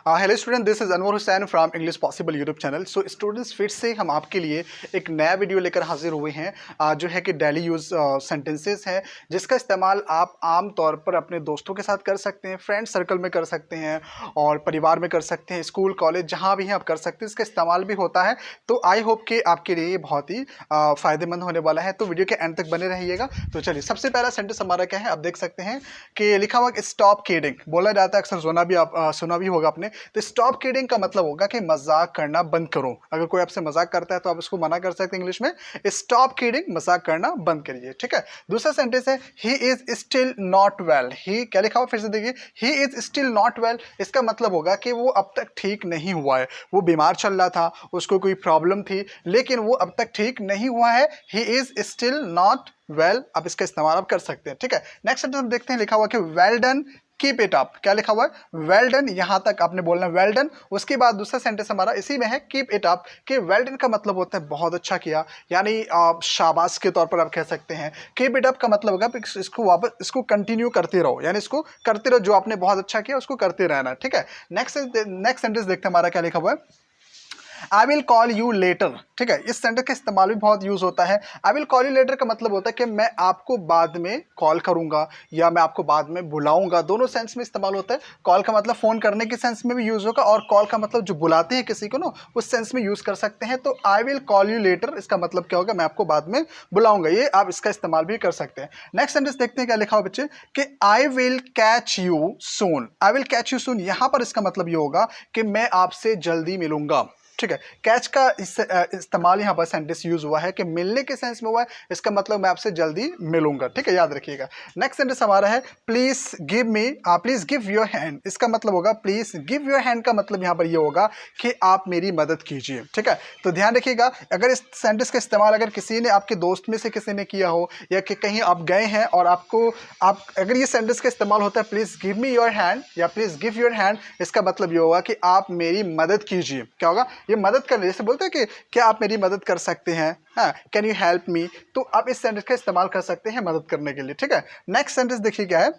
Hello student, this is Anwar Hussain from English possible YouTube channel. So students, फिर से हम आपके लिए एक नया वीडियो लेकर हाजिर हुए हैं जो है कि डेली यूज़ सेंटेंसेस है, जिसका इस्तेमाल आप आम तौर पर अपने दोस्तों के साथ कर सकते हैं, फ्रेंड सर्कल में कर सकते हैं और परिवार में कर सकते हैं, स्कूल कॉलेज जहाँ भी हैं आप कर सकते हैं। इसका इस्तेमाल भी होता है। तो आई होप कि आपके लिए ये बहुत ही फ़ायदेमंद होने वाला है। तो वीडियो के एंड तक बने रहिएगा। तो चलिए, सबसे पहला सेंटेंस हमारा क्या है, आप देख सकते हैं कि लिखा हुआ स्टॉप किडिंग। बोला जाता है, अक्सर सुना भी होगा आपने। तो स्टॉप किडिंग का मतलब होगा कि मजाक करना बंद करो। अगर कोई आपसे मजाक करता है तो आप उसको मना कर सकते हैं इंग्लिश में, स्टॉप किडिंग, मजाक करना बंद करिए। ठीक है। दूसरा सेंटेंस है he is still not well. He क्या लिखा हुआ, फिर से देखिए, he is still not well. इसका मतलब होगा कि वो अब तक ठीक नहीं हुआ है। वो बीमार चल रहा था, उसको कोई प्रॉब्लम थी, लेकिन वो अब तक ठीक नहीं हुआ है। He is still not well. अब इसका इस्तेमाल आप कर सकते हैं। ठीक है। नेक्स्ट सेंटेंस हम देखते हैं, लिखा हुआ कि well done, keep it up. क्या लिखा हुआ है, वेल डन, यहां तक आपने बोलना वेल डन। उसके बाद दूसरा सेंटेंस हमारा इसी में है, कीप इट अप। कि वेल डन का मतलब होता है बहुत अच्छा किया, यानी शाबाश के तौर पर आप कह सकते हैं। कीप इट अप का मतलब होगा इसको वापस, इसको कंटिन्यू करते रहो, यानी इसको करते रहो, जो आपने बहुत अच्छा किया उसको करते रहना। ठीक है। नेक्स्ट सेंटेंस देखते हैं हमारा क्या लिखा हुआ है, I will call you later. ठीक है। इस सेंटेंस का इस्तेमाल भी बहुत यूज होता है। I will call you later का मतलब होता है कि मैं आपको बाद में कॉल करूंगा या मैं आपको बाद में बुलाऊंगा। दोनों सेंस में इस्तेमाल होता है। कॉल का मतलब फोन करने के सेंस में भी यूज होगा, और कॉल का मतलब जो बुलाते हैं किसी को ना, उस सेंस में यूज कर सकते हैं। तो I will call you later, इसका मतलब क्या होगा, मैं आपको बाद में बुलाऊंगा। ये आप इसका इस्तेमाल भी कर सकते हैं। नेक्स्ट सेंटेंस देखते हैं क्या लिखा हुआ बच्चे, कि I will catch you soon. I will catch you soon, यहां पर इसका मतलब ये होगा कि मैं आपसे जल्दी मिलूंगा। ठीक है। कैच का इस्तेमाल यहाँ पर सेंटेंस यूज हुआ है कि मिलने के सेंस में हुआ है। इसका मतलब मैं आपसे जल्दी मिलूंगा। ठीक है, याद रखिएगा। नेक्स्ट सेंटेंस हमारा है, please give me, please give your hand. इसका मतलब होगा, प्लीज गिव योर हैंड का मतलब यहाँ पर ये होगा कि आप मेरी मदद कीजिए। ठीक है। तो ध्यान रखिएगा, अगर इस सेंटेंस का इस्तेमाल अगर किसी ने, आपके दोस्त में से किसी ने किया हो, या कि कहीं आप गए हैं और आपको अगर ये सेंटेंस का इस्तेमाल होता है, please give me your hand या प्लीज गिव योर हैंड, इसका मतलब ये होगा कि आप मेरी मदद कीजिए। क्या होगा, ये मदद करने, जैसे बोलते हैं कि क्या आप मेरी मदद कर सकते हैं, हाँ, कैन यू हेल्प मी। तो आप इस सेंटेंस का इस्तेमाल कर सकते हैं मदद करने के लिए। ठीक है। नेक्स्ट सेंटेंस देखिए क्या है,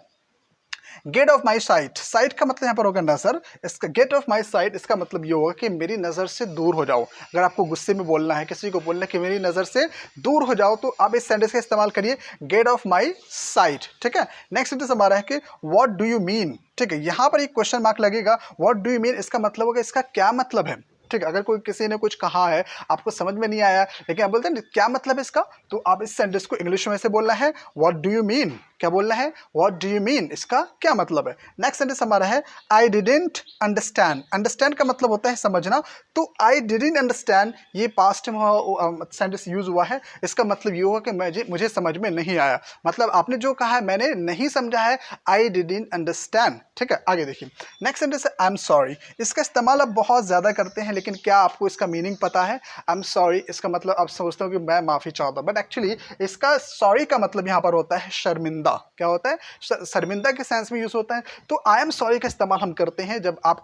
get off my sight. Sight का मतलब यहाँ पर होगा नजर। इसका गेट ऑफ माई साइट, इसका मतलब ये होगा कि मेरी नजर से दूर हो जाओ। अगर आपको गुस्से में बोलना है, किसी को बोलना है कि मेरी नजर से दूर हो जाओ, तो आप इस सेंटेंस का इस्तेमाल करिए, गेट ऑफ माई साइट। ठीक है। नेक्स्ट सेंटेंस हमारा है कि व्हाट डू यू मीन। ठीक है। यहां पर एक क्वेश्चन मार्क लगेगा, व्हाट डू यू मीन, इसका मतलब होगा इसका क्या मतलब है। ठीक है। अगर कोई किसी ने कुछ कहा है, आपको समझ में नहीं आया, लेकिन आप बोलते हैं क्या मतलब है इसका, तो आप इस सेंटेंस को इंग्लिश में से बोलना है, व्हाट डू यू मीन। क्या बोलना है, व्हाट डू यू मीन, इसका क्या मतलब है। नेक्स्ट सेंटेंस हमारा है, आई डिडंट अंडरस्टैंड। अंडरस्टैंड का मतलब होता है समझना। तो आई डिडंट अंडरस्टैंड, ये पास्ट में सेंटेंस यूज हुआ है। इसका मतलब ये होगा कि मुझे समझ में नहीं आया, मतलब आपने जो कहा है मैंने नहीं समझा है, आई डिडंट अंडरस्टैंड। ठीक है। आगे देखिए, नेक्स्ट सेंटेंस है, आई एम सॉरी। इसका इस्तेमाल आप बहुत ज्यादा करते हैं, लेकिन क्या आपको इसका मीनिंग पता है। आई एम सॉरी, इसका मतलब आप सोचते हो कि मैं माफी चाहता हूं, बट एक्चुअली इसका सॉरी का मतलब यहां पर होता है शर्मिंदा। क्या होता है, शर्मिंदा के सेंस में यूज होता है। तो आई एम सॉरी का इस्तेमाल हम करते हैं जब आप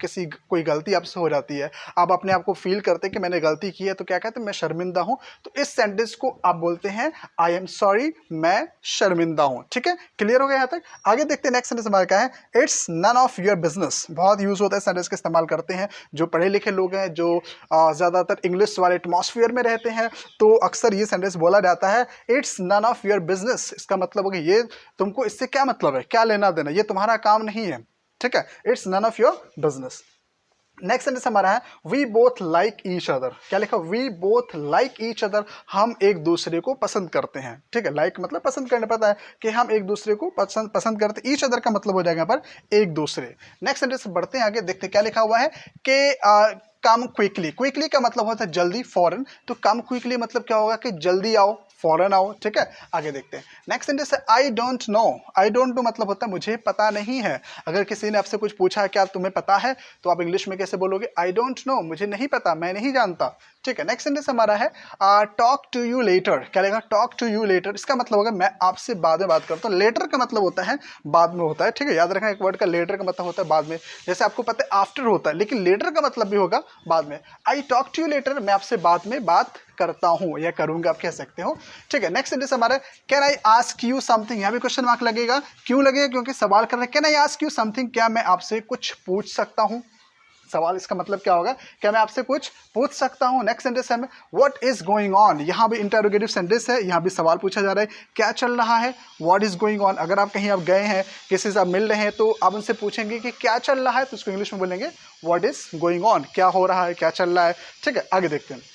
कोई गलती आपसे हो जाती है, आप अपने आप को फील करते हैं कि मैंने गलती की है, तो क्या कहते हैं, मैं शर्मिंदा हूं। तो इस सेंटेंस को आप बोलते हैं, आई एम सॉरी, मैं शर्मिंदा हूं। ठीक है। क्लियर हो गया यहां तक। आगे देखते हैं, नेक्स्ट सेंटेंस हमारा क्या है, it's none of your business. बहुत यूज होता है, सेंटेंस का इस्तेमाल करते हैं जो पढ़े लिखे लोग हैं, जो ज्यादातर इंग्लिश वाले एटमॉस्फेयर में रहते हैं, तो अक्सर ये सेंटेंस बोला जाता है, it's none of your business. इसका मतलब होगा ये तुमको इससे क्या मतलब है, क्या लेना देना, ये तुम्हारा काम नहीं है। ठीक है। It's none of your business. Next sentence हमारा है, we both like each other. क्या लिखा, we both like each other, हम एक दूसरे को पसंद करते हैं। ठीक है। लाइक मतलब पसंद करने, पता है कि हम एक दूसरे को पसंद करते। ईच अदर का मतलब हो जाएगा यहाँ पर एक दूसरे। नेक्स्ट सेंटेंस बढ़ते हैं आगे, देखते हैं क्या लिखा हुआ है कि कम क्विकली। क्विकली का मतलब होता है जल्दी, फौरन। तो कम क्विकली मतलब क्या होगा कि जल्दी आओ, फौरन आओ। ठीक है। आगे देखते हैं, नेक्स्ट सेंटेंस है, I don't know. I don't know मतलब होता है मुझे पता नहीं है। अगर किसी ने आपसे कुछ पूछा क्या तुम्हें पता है, तो आप इंग्लिश में कैसे बोलोगे, आई डोंट नो, मुझे नहीं पता, मैं नहीं जानता। ठीक है। नेक्स्ट सेंटेंस हमारा है, टॉक टू यू लेटर। क्या लगेगा, टॉक टू यू लेटर, इसका मतलब होगा मैं आपसे बाद में बात करता हूँ। लेटर का मतलब होता है बाद में होता है। ठीक है। याद रखना, एक वर्ड का लेटर का मतलब होता है बाद में। जैसे आपको पता है आफ्टर होता है, लेकिन लेटर का मतलब भी होगा बाद में। I talk to you later, मैं आपसे बाद में बात करता हूं या करूंगा, आप कह सकते हो। ठीक है। नेक्स्ट सेंटेंस हमारा, can I ask you something. यहां भी क्वेश्चन मार्क लगेगा। क्यों लगेगा, क्योंकि सवाल कर रहे हैं, can I ask you something, क्या मैं आपसे कुछ पूछ सकता हूं। सवाल इसका मतलब क्या होगा, क्या मैं आपसे कुछ पूछ सकता हूँ। नेक्स्ट सेंटेंस है व्हाट इज गोइंग ऑन, यहाँ भी इंटरोगेटिव सेंटेंस है, यहाँ भी सवाल पूछा जा रहा है क्या चल रहा है, व्हाट इज गोइंग ऑन। अगर आप कहीं आप गए हैं, किसी से आप मिल रहे हैं, तो आप उनसे पूछेंगे कि क्या चल रहा है, तो उसको इंग्लिश में बोलेंगे व्हाट इज गोइंग ऑन, क्या हो रहा है, क्या चल रहा है। ठीक है, आगे देखते हैं।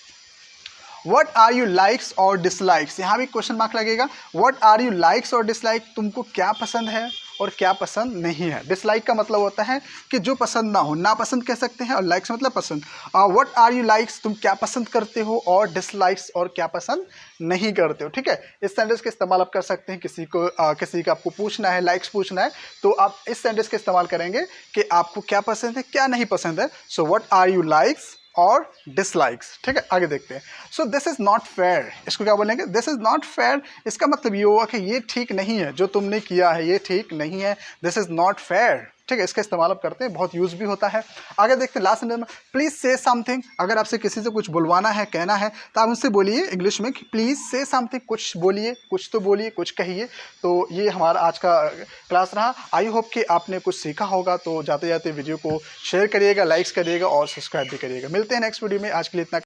What are you likes और dislikes, यहाँ भी क्वेश्चन मार्क लगेगा। What are you likes और dislike, तुमको क्या पसंद है और क्या पसंद नहीं है। डिसलाइक का मतलब होता है कि जो पसंद ना हो, ना पसंद कह सकते हैं, और लाइक्स मतलब पसंद। व्हाट आर यू लाइक्स, तुम क्या पसंद करते हो, और डिसलाइक्स और क्या पसंद नहीं करते हो। ठीक है, इस सेंटेंस का इस्तेमाल आप कर सकते हैं, किसी का आपको पूछना है, लाइक्स पूछना है, तो आप इस सेंटेंस का इस्तेमाल करेंगे कि आपको क्या पसंद है, क्या नहीं पसंद है। So what are you likes और डिसलाइक्स। ठीक है, आगे देखते हैं। So this is not fair, इसको क्या बोलेंगे, दिस इज नॉट फेयर। इसका मतलब ये हुआ कि ये ठीक नहीं है, जो तुमने किया है ये ठीक नहीं है, दिस इज नॉट फेयर। ठीक है, इसका इस्तेमाल आप करते हैं, बहुत यूज भी होता है। आगे देखते हैं लास्ट सेंटेंस में, प्लीज से समथिंग। अगर आपसे किसी से कुछ बुलवाना है, कहना है, तो आप उनसे बोलिए इंग्लिश में कि प्लीज से समथिंग, कुछ बोलिए, कुछ तो बोलिए, कुछ कहिए। तो ये हमारा आज का क्लास रहा। आई होप कि आपने कुछ सीखा होगा। तो जाते जाते वीडियो को शेयर करिएगा, लाइक्स करिएगा और सब्सक्राइब भी करिएगा। मिलते हैं नेक्स्ट वीडियो में, आज के लिए इतना।